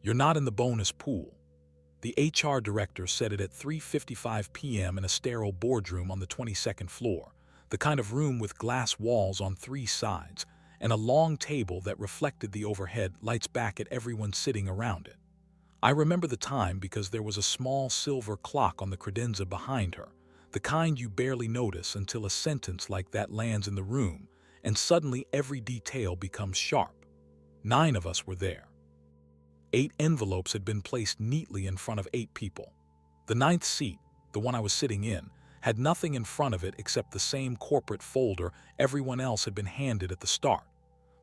You're not in the bonus pool. The HR director said it at 3:55 p.m. in a sterile boardroom on the 22nd floor, the kind of room with glass walls on three sides and a long table that reflected the overhead lights back at everyone sitting around it. I remember the time because there was a small silver clock on the credenza behind her, the kind you barely notice until a sentence like that lands in the room, and suddenly every detail becomes sharp. 9 of us were there. 8 envelopes had been placed neatly in front of 8 people. The ninth seat, the one I was sitting in, had nothing in front of it except the same corporate folder everyone else had been handed at the start.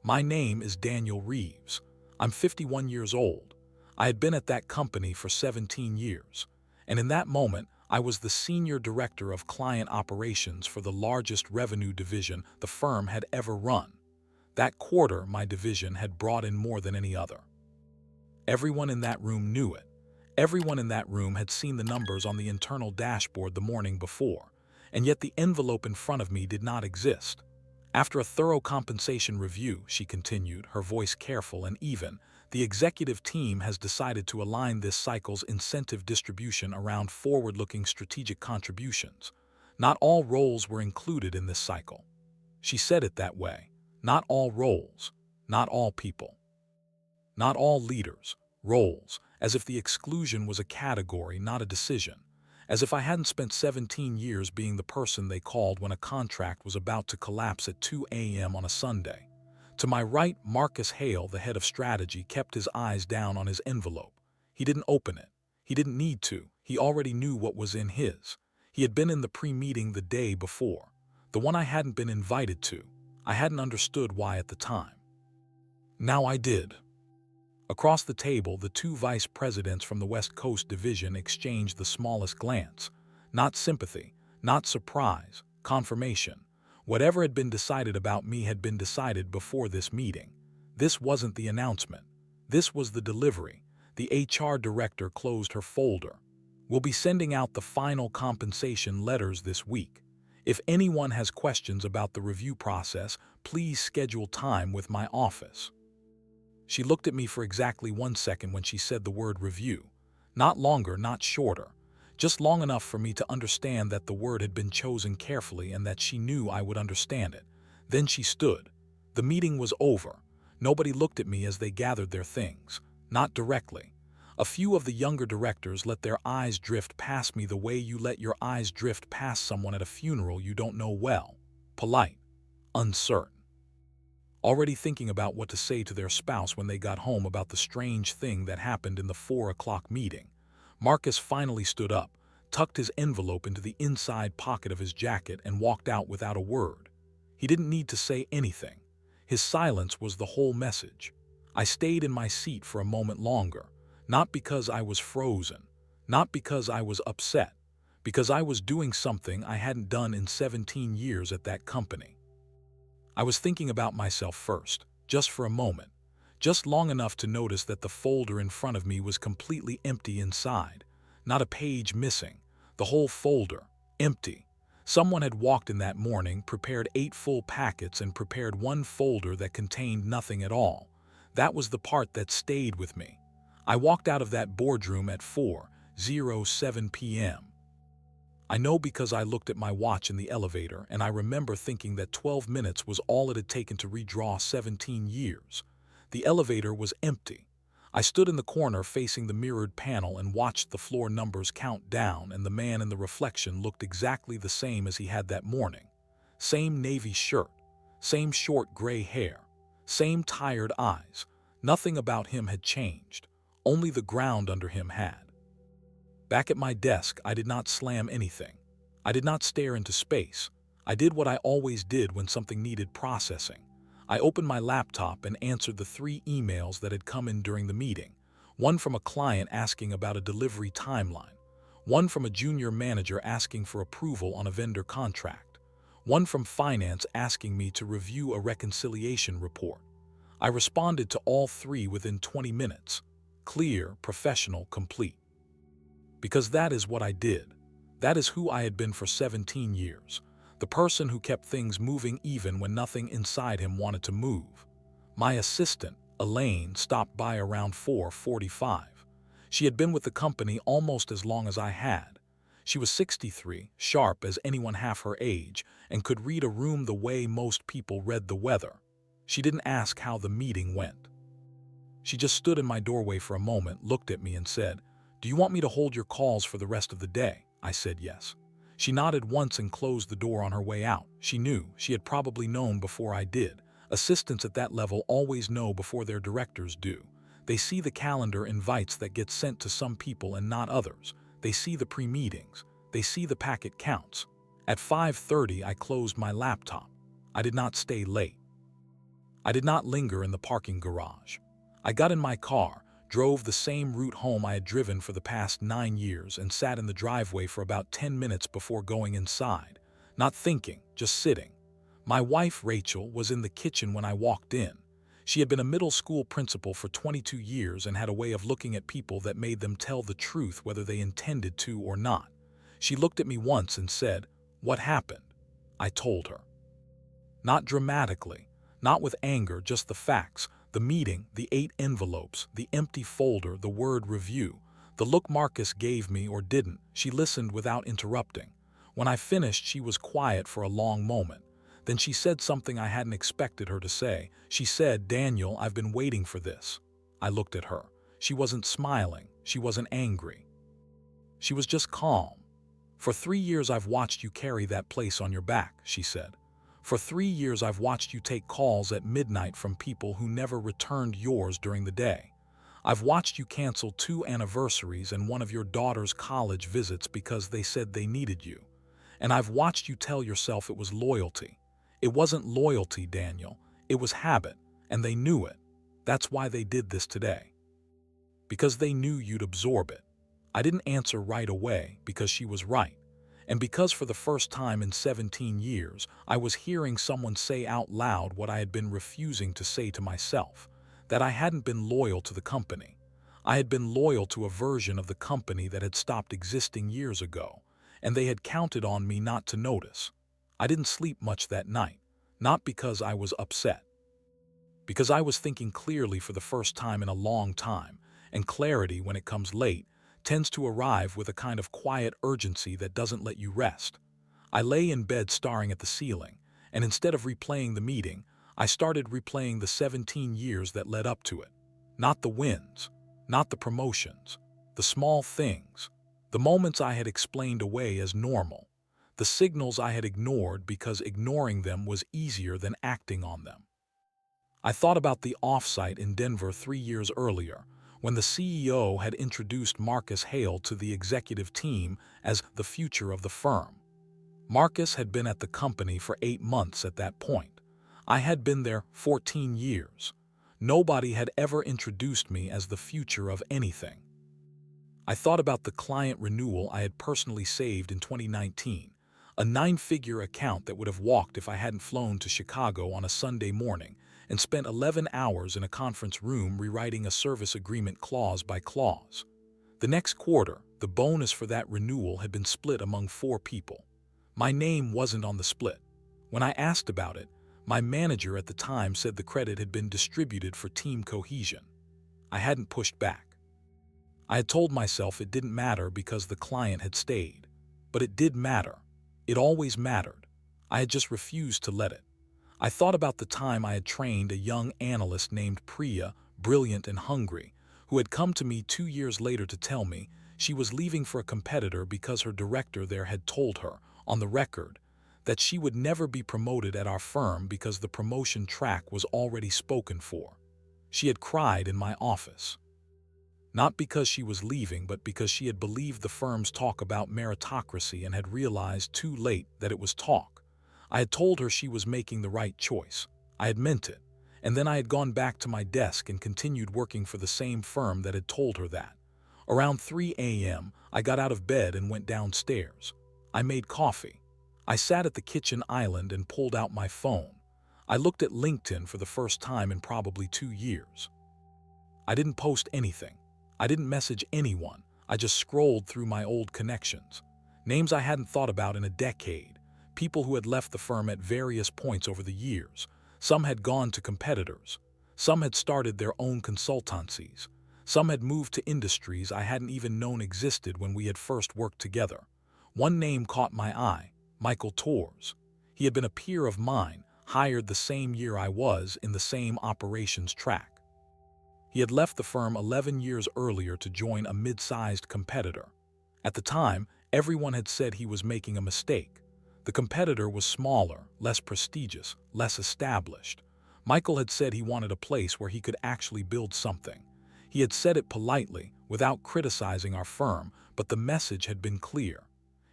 My name is Daniel Reeves. I'm 51 years old. I had been at that company for 17 years, and in that moment, I was the senior director of client operations for the largest revenue division the firm had ever run. That quarter, my division had brought in more than any other. Everyone in that room knew it. Everyone in that room had seen the numbers on the internal dashboard the morning before, and yet the envelope in front of me did not exist. After a thorough compensation review, she continued, her voice careful and even, the executive team has decided to align this cycle's incentive distribution around forward-looking strategic contributions. Not all roles were included in this cycle. She said it that way. Not all roles, not all people. Not all leaders, roles, as if the exclusion was a category, not a decision. As if I hadn't spent 17 years being the person they called when a contract was about to collapse at 2 a.m. on a Sunday. To my right, Marcus Hale, the head of strategy, kept his eyes down on his envelope. He didn't open it. He didn't need to. He already knew what was in his. He had been in the pre-meeting the day before, the one I hadn't been invited to. I hadn't understood why at the time. Now I did. Across the table, the 2 vice presidents from the West Coast division exchanged the smallest glance. Not sympathy, not surprise, confirmation. Whatever had been decided about me had been decided before this meeting. This wasn't the announcement. This was the delivery. The HR director closed her folder. We'll be sending out the final compensation letters this week. If anyone has questions about the review process, please schedule time with my office. She looked at me for exactly 1 second when she said the word review. Not longer, not shorter. Just long enough for me to understand that the word had been chosen carefully and that she knew I would understand it. Then she stood. The meeting was over. Nobody looked at me as they gathered their things. Not directly. A few of the younger directors let their eyes drift past me the way you let your eyes drift past someone at a funeral you don't know well. Polite. Uncertain. Already thinking about what to say to their spouse when they got home about the strange thing that happened in the 4 o'clock meeting. Marcus finally stood up, tucked his envelope into the inside pocket of his jacket and walked out without a word. He didn't need to say anything. His silence was the whole message. I stayed in my seat for a moment longer, not because I was frozen, not because I was upset, because I was doing something I hadn't done in 17 years at that company. I was thinking about myself first, just for a moment, just long enough to notice that the folder in front of me was completely empty inside, not a page missing, the whole folder, empty. Someone had walked in that morning, prepared 8 full packets and prepared 1 folder that contained nothing at all. That was the part that stayed with me. I walked out of that boardroom at 4:07 p.m. I know because I looked at my watch in the elevator and I remember thinking that 12 minutes was all it had taken to redraw 17 years. The elevator was empty. I stood in the corner facing the mirrored panel and watched the floor numbers count down, and the man in the reflection looked exactly the same as he had that morning. Same navy shirt, same short gray hair, same tired eyes. Nothing about him had changed. Only the ground under him had. Back at my desk, I did not slam anything. I did not stare into space. I did what I always did when something needed processing. I opened my laptop and answered the 3 emails that had come in during the meeting. One from a client asking about a delivery timeline. One from a junior manager asking for approval on a vendor contract. One from finance asking me to review a reconciliation report. I responded to all 3 within 20 minutes. Clear, professional, complete. Because that is what I did. That is who I had been for 17 years. The person who kept things moving even when nothing inside him wanted to move. My assistant, Elaine, stopped by around 4:45. She had been with the company almost as long as I had. She was 63, sharp as anyone half her age, and could read a room the way most people read the weather. She didn't ask how the meeting went. She just stood in my doorway for a moment, looked at me and said, "Do you want me to hold your calls for the rest of the day?" I said yes. She nodded once and closed the door on her way out. She knew, she had probably known before I did. Assistants at that level always know before their directors do. They see the calendar invites that get sent to some people and not others. They see the pre-meetings. They see the packet counts. At 5:30, I closed my laptop. I did not stay late. I did not linger in the parking garage. I got in my car, drove the same route home I had driven for the past 9 years, and sat in the driveway for about 10 minutes before going inside. Not thinking, just sitting. My wife, Rachel, was in the kitchen when I walked in. She had been a middle school principal for 22 years and had a way of looking at people that made them tell the truth whether they intended to or not. She looked at me once and said, "What happened?" I told her. Not dramatically, not with anger, just the facts. The meeting, the 8 envelopes, the empty folder, the word review. The look Marcus gave me or didn't. She listened without interrupting. When I finished, she was quiet for a long moment. Then she said something I hadn't expected her to say. She said, "Daniel, I've been waiting for this." I looked at her. She wasn't smiling. She wasn't angry. She was just calm. "For 3 years I've watched you carry that place on your back," she said. "For 3 years I've watched you take calls at midnight from people who never returned yours during the day. I've watched you cancel 2 anniversaries and one of your daughter's college visits because they said they needed you. And I've watched you tell yourself it was loyalty. It wasn't loyalty, Daniel. It was habit, and they knew it. That's why they did this today. Because they knew you'd absorb it." I didn't answer right away because she was right. And because for the first time in 17 years, I was hearing someone say out loud what I had been refusing to say to myself, that I hadn't been loyal to the company. I had been loyal to a version of the company that had stopped existing years ago, and they had counted on me not to notice. I didn't sleep much that night, not because I was upset. Because I was thinking clearly for the first time in a long time, and clarity, when it comes late, tends to arrive with a kind of quiet urgency that doesn't let you rest. I lay in bed staring at the ceiling, and instead of replaying the meeting, I started replaying the 17 years that led up to it. Not the wins, not the promotions, the small things, the moments I had explained away as normal, the signals I had ignored because ignoring them was easier than acting on them. I thought about the offsite in Denver 3 years earlier, when the CEO had introduced Marcus Hale to the executive team as the future of the firm. Marcus had been at the company for 8 months at that point. I had been there 14 years. Nobody had ever introduced me as the future of anything. I thought about the client renewal I had personally saved in 2019, a 9-figure account that would have walked if I hadn't flown to Chicago on a Sunday morning and spent 11 hours in a conference room rewriting a service agreement clause by clause. The next quarter, the bonus for that renewal had been split among 4 people. My name wasn't on the split. When I asked about it, my manager at the time said the credit had been distributed for team cohesion. I hadn't pushed back. I had told myself it didn't matter because the client had stayed. But it did matter. It always mattered. I had just refused to let it. I thought about the time I had trained a young analyst named Priya, brilliant and hungry, who had come to me 2 years later to tell me she was leaving for a competitor because her director there had told her, on the record, that she would never be promoted at our firm because the promotion track was already spoken for. She had cried in my office. Not because she was leaving, but because she had believed the firm's talk about meritocracy and had realized too late that it was talk. I had told her she was making the right choice. I had meant it. And then I had gone back to my desk and continued working for the same firm that had told her that. Around 3 a.m., I got out of bed and went downstairs. I made coffee. I sat at the kitchen island and pulled out my phone. I looked at LinkedIn for the first time in probably 2 years. I didn't post anything. I didn't message anyone. I just scrolled through my old connections. Names I hadn't thought about in a decade. People who had left the firm at various points over the years. Some had gone to competitors. Some had started their own consultancies. Some had moved to industries I hadn't even known existed when we had first worked together. One name caught my eye: Michael Torres. He had been a peer of mine, hired the same year I was in the same operations track. He had left the firm 11 years earlier to join a mid-sized competitor. At the time, everyone had said he was making a mistake. The competitor was smaller, less prestigious, less established. Michael had said he wanted a place where he could actually build something. He had said it politely, without criticizing our firm, but the message had been clear.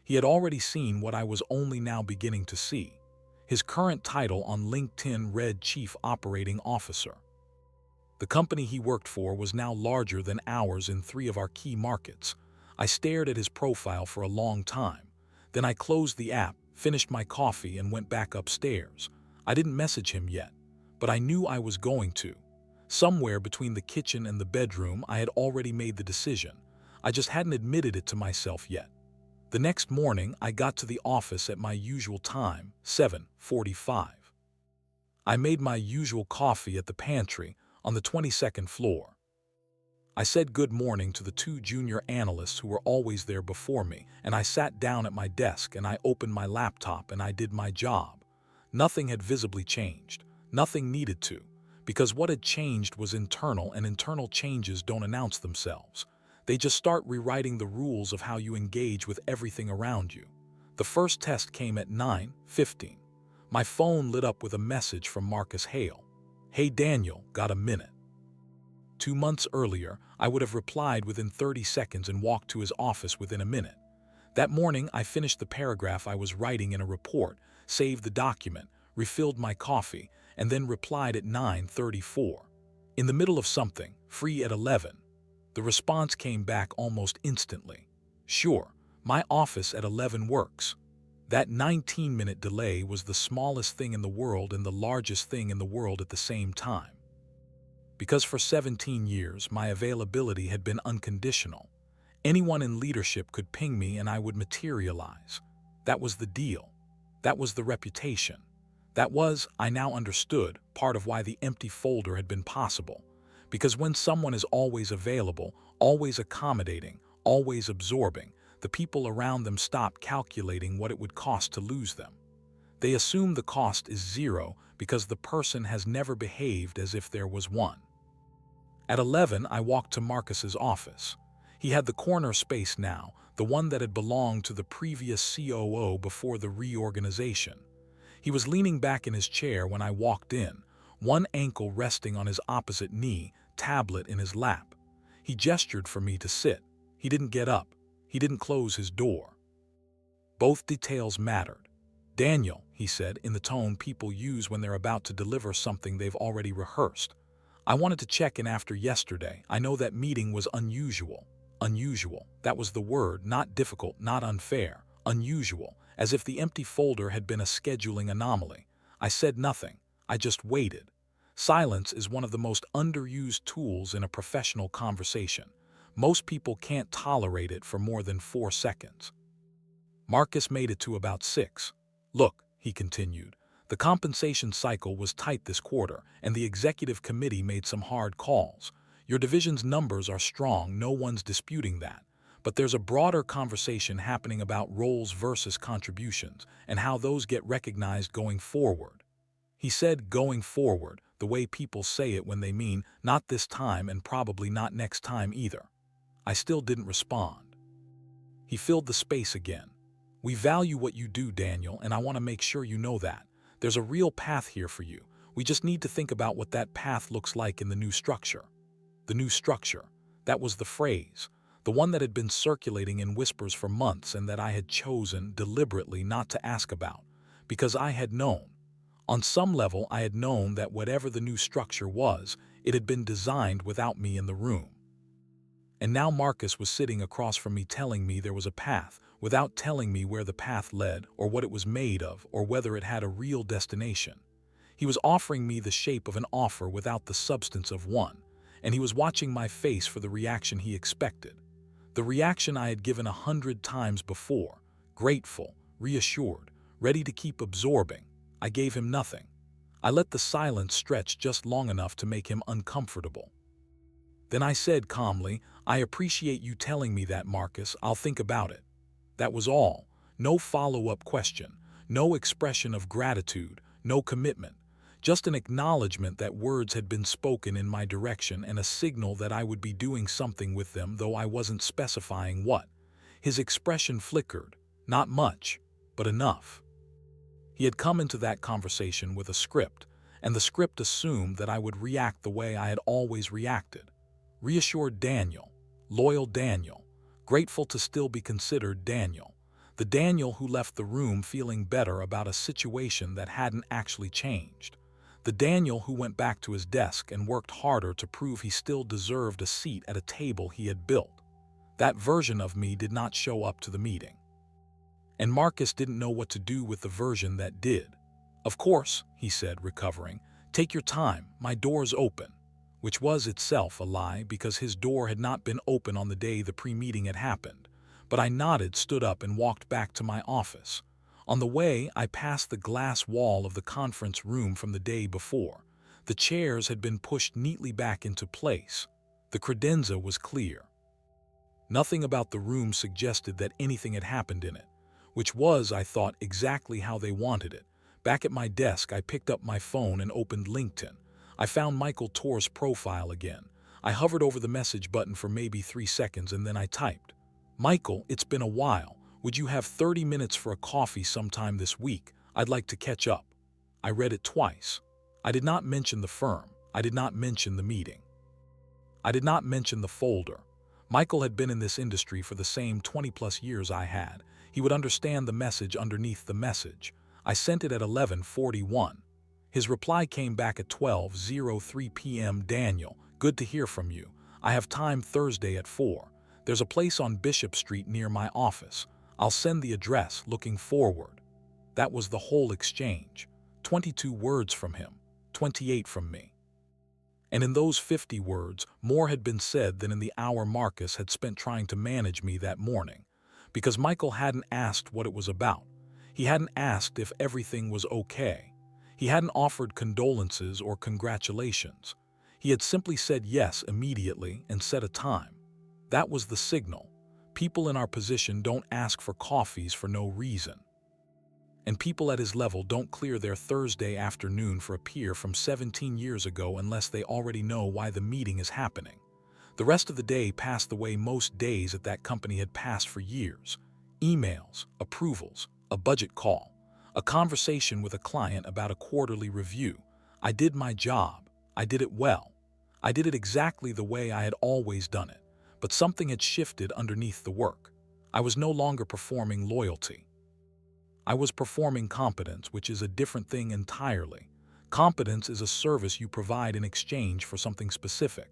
He had already seen what I was only now beginning to see. His current title on LinkedIn read Chief Operating Officer. The company he worked for was now larger than ours in 3 of our key markets. I stared at his profile for a long time. Then I closed the app, finished my coffee, and went back upstairs. I didn't message him yet, but I knew I was going to. Somewhere between the kitchen and the bedroom, I had already made the decision. I just hadn't admitted it to myself yet. The next morning, I got to the office at my usual time, 7:45. I made my usual coffee at the pantry on the 22nd floor. I said good morning to the 2 junior analysts who were always there before me, and I sat down at my desk and I opened my laptop and I did my job. Nothing had visibly changed. Nothing needed to, because what had changed was internal, and internal changes don't announce themselves. They just start rewriting the rules of how you engage with everything around you. The first test came at 9:15. My phone lit up with a message from Marcus Hale. "Hey Daniel, got a minute?" 2 months earlier, I would have replied within 30 seconds and walked to his office within a minute. That morning, I finished the paragraph I was writing in a report, saved the document, refilled my coffee, and then replied at 9:34. In the middle of something, free at 11. The response came back almost instantly. "Sure, my office at 11 works." That 19-minute delay was the smallest thing in the world and the largest thing in the world at the same time. Because for 17 years, my availability had been unconditional. Anyone in leadership could ping me and I would materialize. That was the deal. That was the reputation. That was, I now understood, part of why the empty folder had been possible. Because when someone is always available, always accommodating, always absorbing, the people around them stop calculating what it would cost to lose them. They assume the cost is zero because the person has never behaved as if there was one. At 11, I walked to Marcus's office. He had the corner space now, the one that had belonged to the previous COO before the reorganization. He was leaning back in his chair when I walked in, one ankle resting on his opposite knee, tablet in his lap. He gestured for me to sit. He didn't get up. He didn't close his door. Both details mattered. "Daniel," he said in the tone people use when they're about to deliver something they've already rehearsed, "I wanted to check in after yesterday. I know that meeting was unusual." Unusual. That was the word, not difficult, not unfair. Unusual, as if the empty folder had been a scheduling anomaly. I said nothing. I just waited. Silence is one of the most underused tools in a professional conversation. Most people can't tolerate it for more than 4 seconds. Marcus made it to about 6. "Look," he continued, "the compensation cycle was tight this quarter, and the executive committee made some hard calls. Your division's numbers are strong, no one's disputing that. But there's a broader conversation happening about roles versus contributions, and how those get recognized going forward." He said going forward, the way people say it when they mean not this time and probably not next time either. I still didn't respond. He filled the space again. "We value what you do, Daniel, and I want to make sure you know that. There's a real path here for you. We just need to think about what that path looks like in the new structure." The new structure. That was the phrase. The one that had been circulating in whispers for months and that I had chosen deliberately not to ask about. Because I had known. On some level, I had known that whatever the new structure was, it had been designed without me in the room. And now Marcus was sitting across from me telling me there was a path, without telling me where the path led or what it was made of or whether it had a real destination. He was offering me the shape of an offer without the substance of one, and he was watching my face for the reaction he expected. The reaction I had given 100 times before, grateful, reassured, ready to keep absorbing. I gave him nothing. I let the silence stretch just long enough to make him uncomfortable. Then I said calmly, "I appreciate you telling me that, Marcus. I'll think about it." That was all. No follow-up question, no expression of gratitude, no commitment. Just an acknowledgement that words had been spoken in my direction and a signal that I would be doing something with them, though I wasn't specifying what. His expression flickered. Not much, but enough. He had come into that conversation with a script, and the script assumed that I would react the way I had always reacted. Reassured Daniel, loyal Daniel, grateful to still be considered Daniel, the Daniel who left the room feeling better about a situation that hadn't actually changed, the Daniel who went back to his desk and worked harder to prove he still deserved a seat at a table he had built. That version of me did not show up to the meeting. And Marcus didn't know what to do with the version that did. "Of course," he said, recovering, "take your time, my door's open." Which was itself a lie, because his door had not been open on the day the pre-meeting had happened. But I nodded, stood up, and walked back to my office. On the way, I passed the glass wall of the conference room from the day before. The chairs had been pushed neatly back into place. The credenza was clear. Nothing about the room suggested that anything had happened in it, which was, I thought, exactly how they wanted it. Back at my desk, I picked up my phone and opened LinkedIn. I found Michael Torr's profile again. I hovered over the message button for maybe 3 seconds and then I typed, "Michael, it's been a while. Would you have 30 minutes for a coffee sometime this week? I'd like to catch up." I read it twice. I did not mention the firm. I did not mention the meeting. I did not mention the folder. Michael had been in this industry for the same 20-plus years I had. He would understand the message underneath the message. I sent it at 11:41. His reply came back at 12:03 p.m. "Daniel, good to hear from you. I have time Thursday at 4. There's a place on Bishop Street near my office. I'll send the address, looking forward." That was the whole exchange. 22 words from him, 28 from me. And in those 50 words, more had been said than in the hour Marcus had spent trying to manage me that morning. Because Michael hadn't asked what it was about. He hadn't asked if everything was okay. He hadn't offered condolences or congratulations. He had simply said yes immediately and set a time. That was the signal. People in our position don't ask for coffees for no reason. And people at his level don't clear their Thursday afternoon for a peer from 17 years ago unless they already know why the meeting is happening. The rest of the day passed the way most days at that company had passed for years. Emails, approvals, a budget call, a conversation with a client about a quarterly review. I did my job. I did it well. I did it exactly the way I had always done it. But something had shifted underneath the work. I was no longer performing loyalty. I was performing competence, which is a different thing entirely. Competence is a service you provide in exchange for something specific.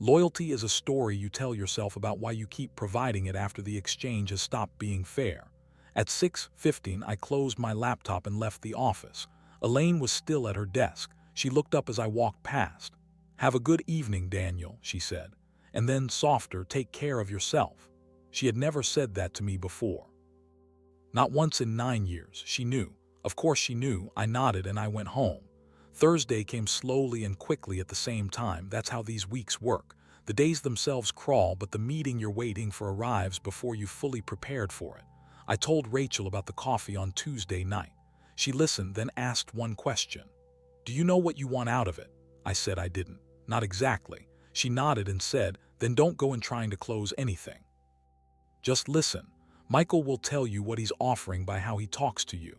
Loyalty is a story you tell yourself about why you keep providing it after the exchange has stopped being fair. At 6:15, I closed my laptop and left the office. Elaine was still at her desk. She looked up as I walked past. "Have a good evening, Daniel," she said. And then, softer, "Take care of yourself." She had never said that to me before. Not once in 9 years. She knew. Of course she knew. I nodded and I went home. Thursday came slowly and quickly at the same time. That's how these weeks work. The days themselves crawl, but the meeting you're waiting for arrives before you've fully prepared for it. I told Rachel about the coffee on Tuesday night. She listened, then asked one question. "Do you know what you want out of it?" I said I didn't. "Not exactly." She nodded and said, "Then don't go in trying to close anything. Just listen. Michael will tell you what he's offering by how he talks to you."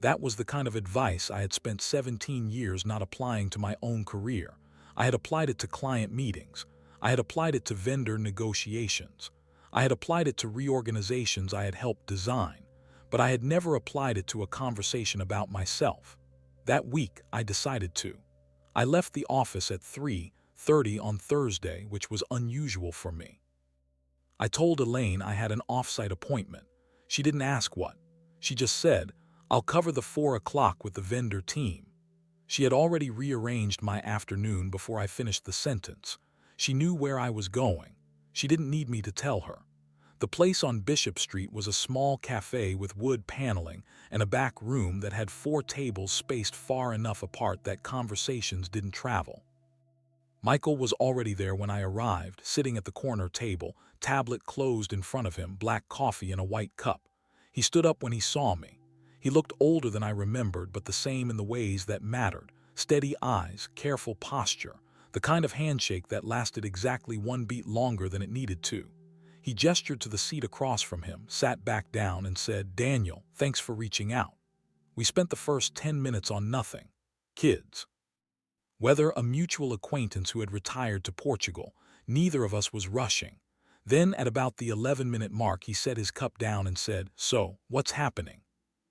That was the kind of advice I had spent 17 years not applying to my own career. I had applied it to client meetings. I had applied it to vendor negotiations. I had applied it to reorganizations I had helped design, but I had never applied it to a conversation about myself. That week, I decided to. I left the office at 3:30 on Thursday, which was unusual for me. I told Elaine I had an off-site appointment. She didn't ask what. She just said, "I'll cover the 4 o'clock with the vendor team." She had already rearranged my afternoon before I finished the sentence. She knew where I was going. She didn't need me to tell her. The place on Bishop Street was a small cafe with wood paneling and a back room that had 4 tables spaced far enough apart that conversations didn't travel. Michael was already there when I arrived, sitting at the corner table, tablet closed in front of him, black coffee in a white cup. He stood up when he saw me. He looked older than I remembered, but the same in the ways that mattered. Steady eyes, careful posture, the kind of handshake that lasted exactly 1 beat longer than it needed to. He gestured to the seat across from him, sat back down, and said, "Daniel, thanks for reaching out." We spent the first 10 minutes on nothing. Kids. Whether a mutual acquaintance who had retired to Portugal, neither of us was rushing. Then, at about the 11-minute mark, he set his cup down and said, "So, what's happening?"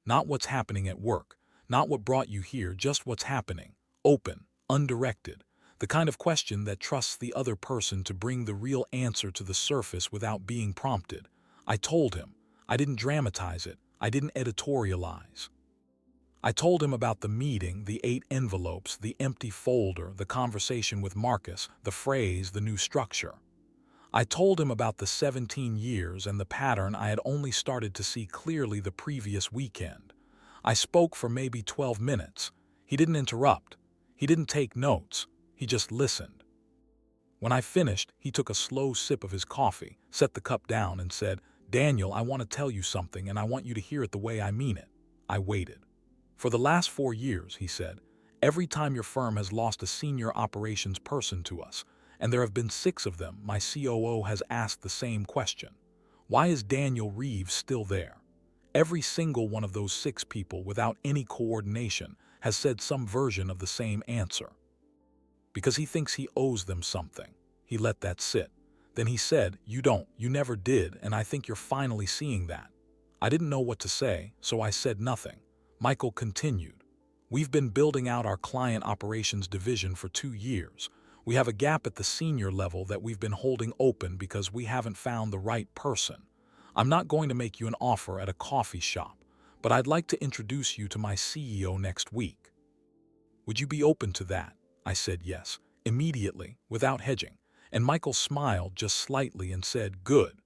Not what's happening at work, not what brought you here, just what's happening. Open, undirected. The kind of question that trusts the other person to bring the real answer to the surface without being prompted. I told him. I didn't dramatize it. I didn't editorialize. I told him about the meeting, the 8 envelopes, the empty folder, the conversation with Marcus, the phrase, the new structure. I told him about the 17 years and the pattern I had only started to see clearly the previous weekend. I spoke for maybe 12 minutes. He didn't interrupt. He didn't take notes. He just listened. When I finished, he took a slow sip of his coffee, set the cup down, and said, "Daniel, I want to tell you something, and I want you to hear it the way I mean it." I waited. "For the last 4 years," he said, "every time your firm has lost a senior operations person to us, and there have been 6 of them, my COO has asked the same question. Why is Daniel Reeves still there?" Every single one of those 6 people, without any coordination, has said some version of the same answer. Because he thinks he owes them something. He let that sit. Then he said, "You don't, you never did, and I think you're finally seeing that." I didn't know what to say, so I said nothing. Michael continued, "We've been building out our client operations division for 2 years. We have a gap at the senior level that we've been holding open because we haven't found the right person. I'm not going to make you an offer at a coffee shop, but I'd like to introduce you to my CEO next week. Would you be open to that?" I said yes, immediately, without hedging, and Michael smiled just slightly and said, "Good."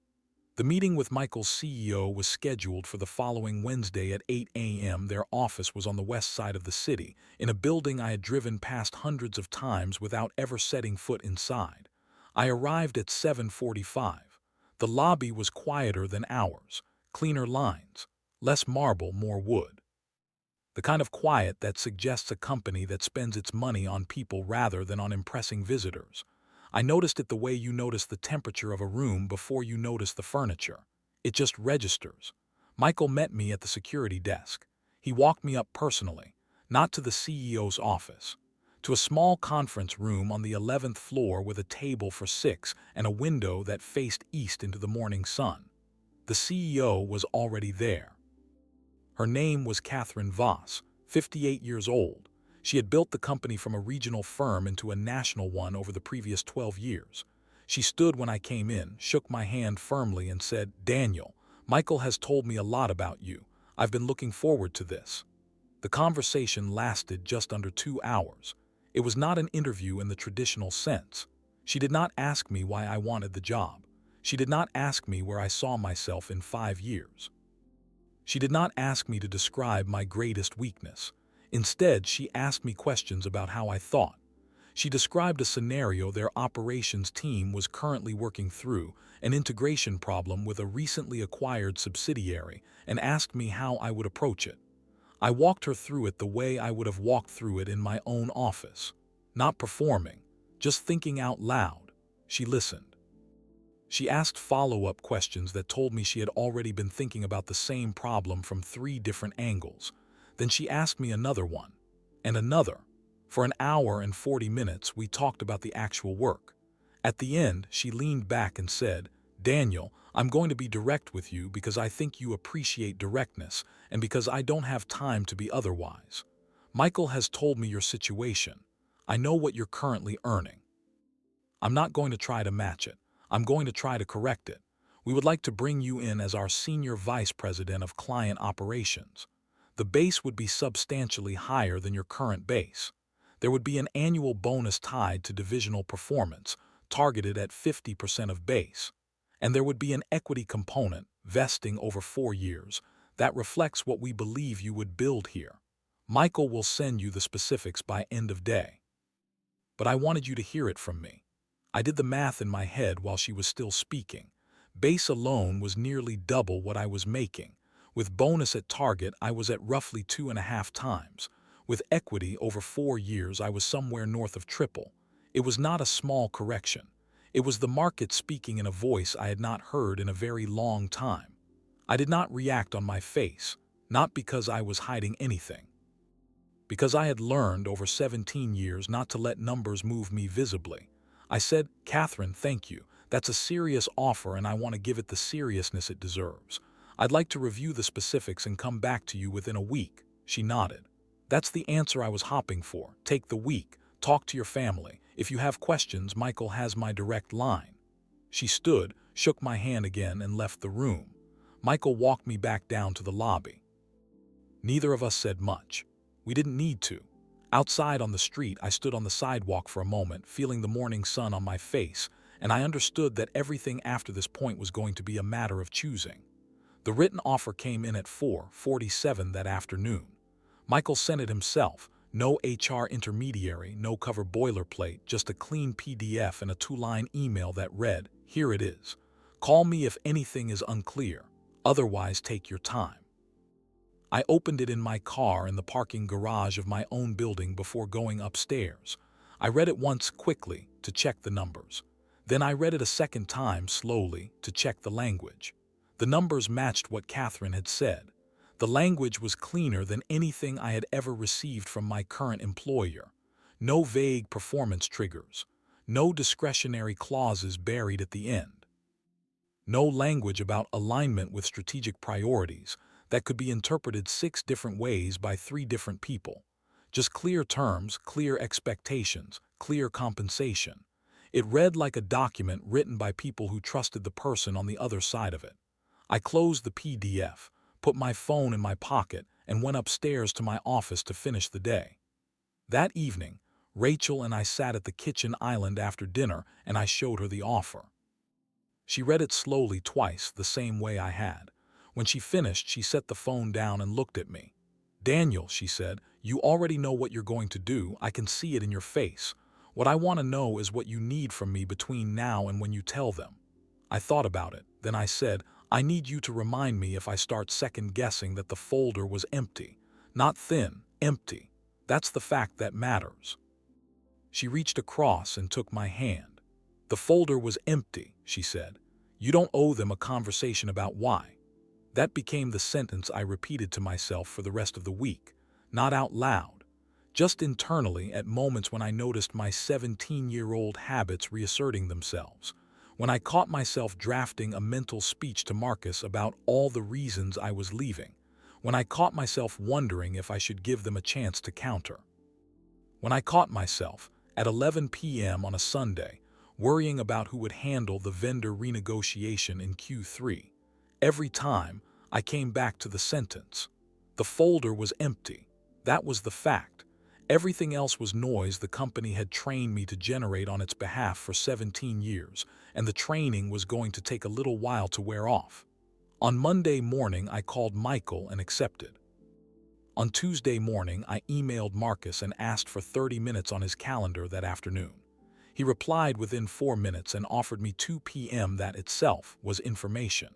The meeting with Michael's CEO was scheduled for the following Wednesday at 8 a.m. Their office was on the west side of the city, in a building I had driven past hundreds of times without ever setting foot inside. I arrived at 7:45. The lobby was quieter than ours, cleaner lines, less marble, more wood. The kind of quiet that suggests a company that spends its money on people rather than on impressing visitors. I noticed it the way you notice the temperature of a room before you notice the furniture. It just registers. Michael met me at the security desk. He walked me up personally, not to the CEO's office, to a small conference room on the 11th floor with a table for 6 and a window that faced east into the morning sun. The CEO was already there. Her name was Catherine Voss, 58 years old. She had built the company from a regional firm into a national one over the previous 12 years. She stood when I came in, shook my hand firmly, and said, "Daniel, Michael has told me a lot about you. I've been looking forward to this." The conversation lasted just under 2 hours. It was not an interview in the traditional sense. She did not ask me why I wanted the job. She did not ask me where I saw myself in 5 years. She did not ask me to describe my greatest weakness. Instead, she asked me questions about how I thought. She described a scenario their operations team was currently working through, an integration problem with a recently acquired subsidiary, and asked me how I would approach it. I walked her through it the way I would have walked through it in my own office. Not performing, just thinking out loud. She listened. She asked follow-up questions that told me she had already been thinking about the same problem from 3 different angles. Then she asked me another one, and another. For an hour and 40 minutes, we talked about the actual work. At the end, she leaned back and said, "Daniel, I'm going to be direct with you because I think you appreciate directness and because I don't have time to be otherwise. Michael has told me your situation. I know what you're currently earning. I'm not going to try to match it. I'm going to try to correct it. We would like to bring you in as our Senior Vice President of Client Operations. The base would be substantially higher than your current base. There would be an annual bonus tied to divisional performance, targeted at 50% of base. And there would be an equity component, vesting over 4 years, that reflects what we believe you would build here. Michael will send you the specifics by end of day. But I wanted you to hear it from me. I did the math in my head while she was still speaking. Base alone was nearly double what I was making. With bonus at target, I was at roughly 2.5 times. With equity over 4 years, I was somewhere north of triple. It was not a small correction. It was the market speaking in a voice I had not heard in a very long time. I did not react on my face, not because I was hiding anything. Because I had learned over 17 years not to let numbers move me visibly. I said, "Catherine, thank you. That's a serious offer and I want to give it the seriousness it deserves. I'd like to review the specifics and come back to you within a week." She nodded. "That's the answer I was hopping for. Take the week. Talk to your family. If you have questions, Michael has my direct line." She stood, shook my hand again, and left the room. Michael walked me back down to the lobby. Neither of us said much. We didn't need to. Outside on the street, I stood on the sidewalk for a moment, feeling the morning sun on my face, and I understood that everything after this point was going to be a matter of choosing. The written offer came in at 4:47 that afternoon. Michael sent it himself. No HR intermediary, no cover boilerplate, just a clean PDF and a 2-line email that read, "Here it is. Call me if anything is unclear. Otherwise, take your time." I opened it in my car in the parking garage of my own building before going upstairs. I read it once quickly to check the numbers. Then I read it a second time slowly to check the language. The numbers matched what Catherine had said. The language was cleaner than anything I had ever received from my current employer. No vague performance triggers. No discretionary clauses buried at the end. No language about alignment with strategic priorities that could be interpreted 6 different ways by 3 different people. Just clear terms, clear expectations, clear compensation. It read like a document written by people who trusted the person on the other side of it. I closed the PDF, put my phone in my pocket, and went upstairs to my office to finish the day. That evening, Rachel and I sat at the kitchen island after dinner, and I showed her the offer. She read it slowly twice, the same way I had. When she finished, she set the phone down and looked at me. "Daniel," she said, "you already know what you're going to do. I can see it in your face. What I want to know is what you need from me between now and when you tell them." I thought about it. Then I said, "I need you to remind me if I start second-guessing that the folder was empty. Not thin, empty. That's the fact that matters." She reached across and took my hand. "The folder was empty," she said. "You don't owe them a conversation about why." That became the sentence I repeated to myself for the rest of the week, not out loud, just internally at moments when I noticed my 17-year-old habits reasserting themselves, when I caught myself drafting a mental speech to Marcus about all the reasons I was leaving, when I caught myself wondering if I should give them a chance to counter. When I caught myself, at 11 p.m. on a Sunday, worrying about who would handle the vendor renegotiation in Q3. Every time, I came back to the sentence. The folder was empty. That was the fact. Everything else was noise the company had trained me to generate on its behalf for 17 years, and the training was going to take a little while to wear off. On Monday morning, I called Michael and accepted. On Tuesday morning, I emailed Marcus and asked for 30 minutes on his calendar that afternoon. He replied within 4 minutes and offered me 2 p.m. That itself was information.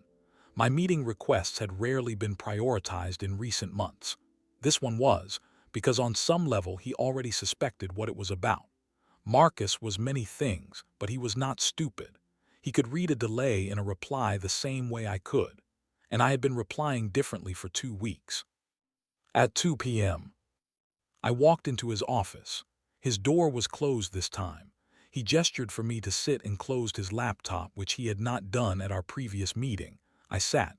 My meeting requests had rarely been prioritized in recent months. This one was, because on some level he already suspected what it was about. Marcus was many things, but he was not stupid. He could read a delay in a reply the same way I could, and I had been replying differently for 2 weeks. At 2 p.m., I walked into his office. His door was closed this time. He gestured for me to sit and closed his laptop, which he had not done at our previous meeting. I sat.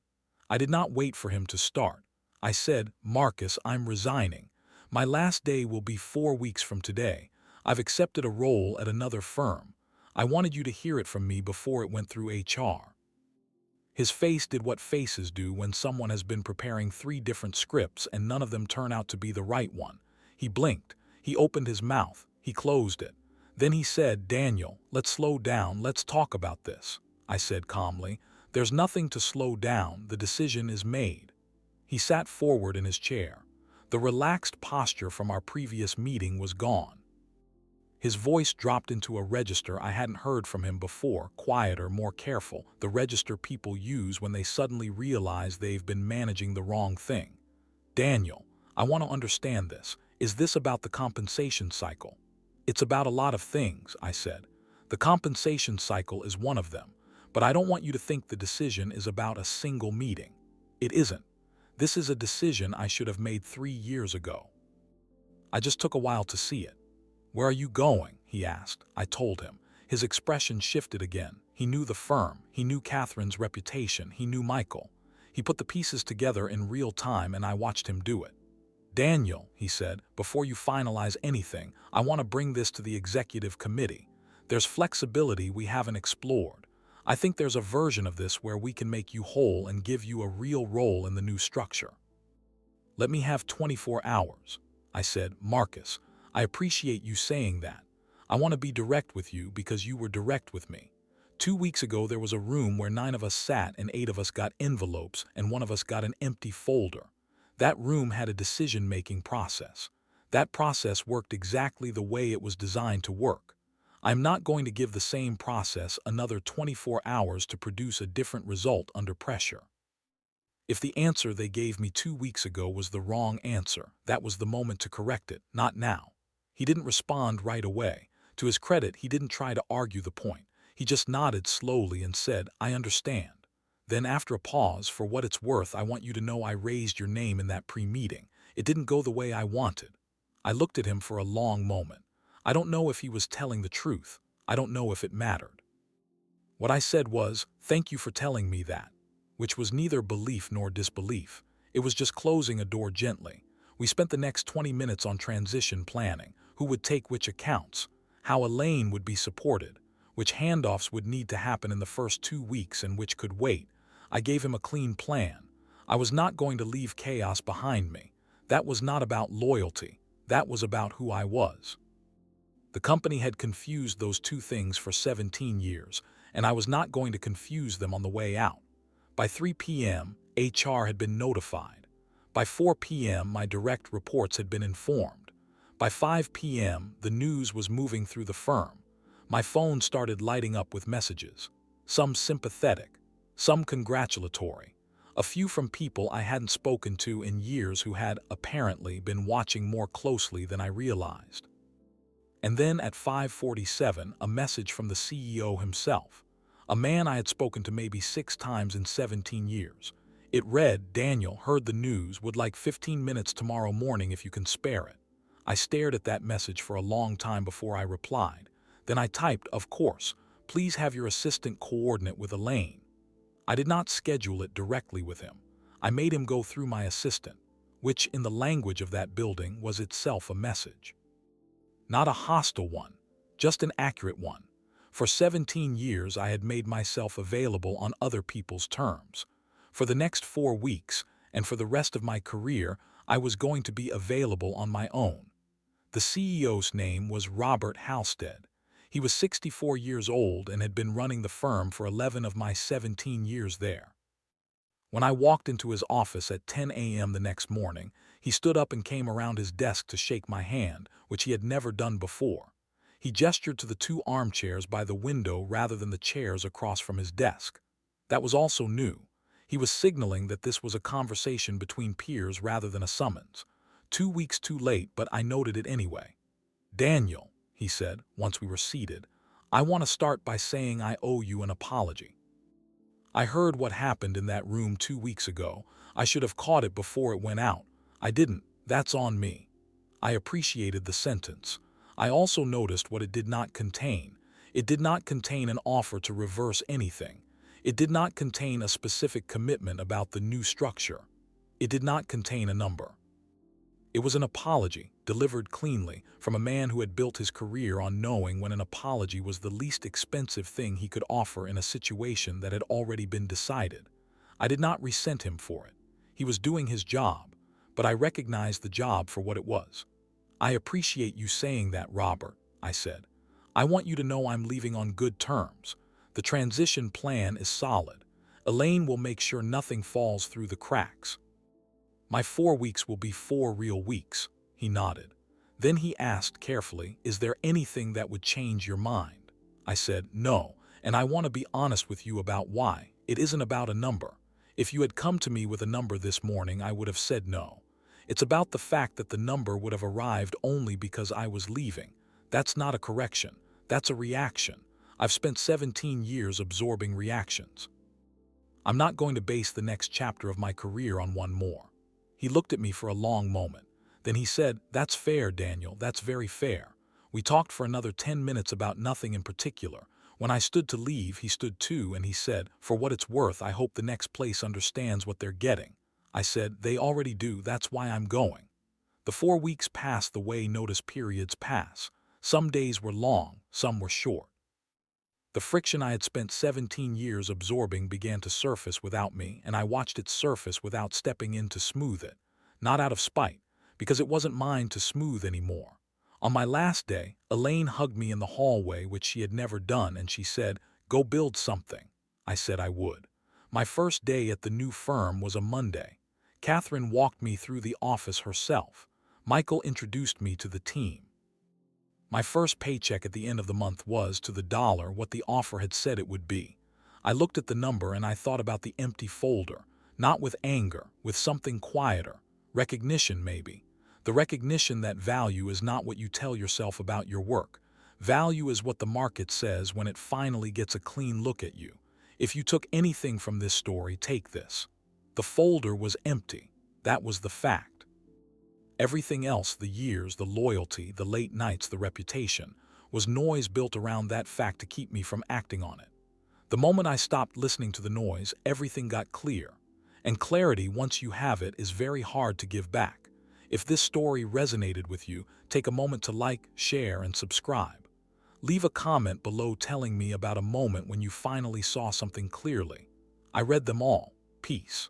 I did not wait for him to start. I said, "Marcus, I'm resigning. My last day will be 4 weeks from today. I've accepted a role at another firm. I wanted you to hear it from me before it went through HR." His face did what faces do when someone has been preparing 3 different scripts and none of them turn out to be the right one. He blinked. He opened his mouth. He closed it. Then he said, "Daniel, let's slow down. Let's talk about this." I said calmly. "There's nothing to slow down, the decision is made." He sat forward in his chair. The relaxed posture from our previous meeting was gone. His voice dropped into a register I hadn't heard from him before, quieter, more careful, the register people use when they suddenly realize they've been managing the wrong thing. "Daniel, I want to understand this. Is this about the compensation cycle?" "It's about a lot of things," I said. "The compensation cycle is one of them, but I don't want you to think the decision is about a single meeting. It isn't. This is a decision I should have made 3 years ago. I just took a while to see it." "Where are you going?" he asked. I told him. His expression shifted again. He knew the firm. He knew Catherine's reputation. He knew Michael. He put the pieces together in real time, and I watched him do it. "Daniel," he said, "before you finalize anything, I want to bring this to the executive committee. There's flexibility we haven't explored. I think there's a version of this where we can make you whole and give you a real role in the new structure." "Let me have 24 hours. I said. "Marcus, I appreciate you saying that. I want to be direct with you because you were direct with me. 2 weeks ago there was a room where 9 of us sat and 8 of us got envelopes and 1 of us got an empty folder. That room had a decision-making process. That process worked exactly the way it was designed to work. I'm not going to give the same process another 24 hours to produce a different result under pressure. If the answer they gave me 2 weeks ago was the wrong answer, that was the moment to correct it, not now." He didn't respond right away. To his credit, he didn't try to argue the point. He just nodded slowly and said, "I understand." Then, after a pause, "For what it's worth, I want you to know I raised your name in that pre-meeting. It didn't go the way I wanted." I looked at him for a long moment. I don't know if he was telling the truth. I don't know if it mattered. What I said was, "Thank you for telling me that," which was neither belief nor disbelief. It was just closing a door gently. We spent the next 20 minutes on transition planning, who would take which accounts, how Elaine would be supported, which handoffs would need to happen in the first 2 weeks and which could wait. I gave him a clean plan. I was not going to leave chaos behind me. That was not about loyalty. That was about who I was. The company had confused those two things for 17 years, and I was not going to confuse them on the way out. By 3 p.m., HR had been notified. By 4 p.m., my direct reports had been informed. By 5 p.m., the news was moving through the firm. My phone started lighting up with messages. Some sympathetic, some congratulatory. A few from people I hadn't spoken to in years who had, apparently, been watching more closely than I realized. And then at 5:47, a message from the CEO himself, a man I had spoken to maybe 6 times in 17 years. It read, "Daniel, heard the news, would like 15 minutes tomorrow morning if you can spare it." I stared at that message for a long time before I replied. Then I typed, "Of course, please have your assistant coordinate with Elaine." I did not schedule it directly with him. I made him go through my assistant, which in the language of that building was itself a message. Not a hostile one, just an accurate one. For 17 years I had made myself available on other people's terms. For the next 4 weeks, and for the rest of my career, I was going to be available on my own. The CEO's name was Robert Halstead. He was 64 years old and had been running the firm for 11 of my 17 years there. When I walked into his office at 10 a.m. the next morning, he stood up and came around his desk to shake my hand, which he had never done before. He gestured to the 2 armchairs by the window rather than the chairs across from his desk. That was also new. He was signaling that this was a conversation between peers rather than a summons. 2 weeks too late, but I noted it anyway. "Daniel," he said, once we were seated, "I want to start by saying I owe you an apology. I heard what happened in that room 2 weeks ago. I should have caught it before it went out. I didn't. That's on me." I appreciated the sentence. I also noticed what it did not contain. It did not contain an offer to reverse anything. It did not contain a specific commitment about the new structure. It did not contain a number. It was an apology, delivered cleanly, from a man who had built his career on knowing when an apology was the least expensive thing he could offer in a situation that had already been decided. I did not resent him for it. He was doing his job, but I recognized the job for what it was. "I appreciate you saying that, Robert," I said. "I want you to know I'm leaving on good terms. The transition plan is solid. Elaine will make sure nothing falls through the cracks. My 4 weeks will be 4 real weeks, he nodded. Then he asked carefully, is there anything that would change your mind? I said, no, and I want to be honest with you about why. It isn't about a number. If you had come to me with a number this morning, I would have said no. It's about the fact that the number would have arrived only because I was leaving. That's not a correction. That's a reaction. I've spent 17 years absorbing reactions. I'm not going to base the next chapter of my career on one more. He looked at me for a long moment. Then he said, that's fair, Daniel, that's very fair. We talked for another 10 minutes about nothing in particular. When I stood to leave, he stood too, and he said, for what it's worth, I hope the next place understands what they're getting. I said, they already do, that's why I'm going. The 4 weeks passed the way notice periods pass. Some days were long, some were short. The friction I had spent 17 years absorbing began to surface without me, and I watched it surface without stepping in to smooth it. Not out of spite, because it wasn't mine to smooth anymore. On my last day, Elaine hugged me in the hallway, which she had never done, and she said, go build something. I said I would. My first day at the new firm was a Monday. Catherine walked me through the office herself. Michael introduced me to the team. My first paycheck at the end of the month was, to the dollar, what the offer had said it would be. I looked at the number and I thought about the empty folder, not with anger, with something quieter. Recognition, maybe. The recognition that value is not what you tell yourself about your work. Value is what the market says when it finally gets a clean look at you. If you took anything from this story, take this. The folder was empty. That was the fact. Everything else, the years, the loyalty, the late nights, the reputation, was noise built around that fact to keep me from acting on it. The moment I stopped listening to the noise, everything got clear. And clarity, once you have it, is very hard to give back. If this story resonated with you, take a moment to like, share, and subscribe. Leave a comment below telling me about a moment when you finally saw something clearly. I read them all. Peace.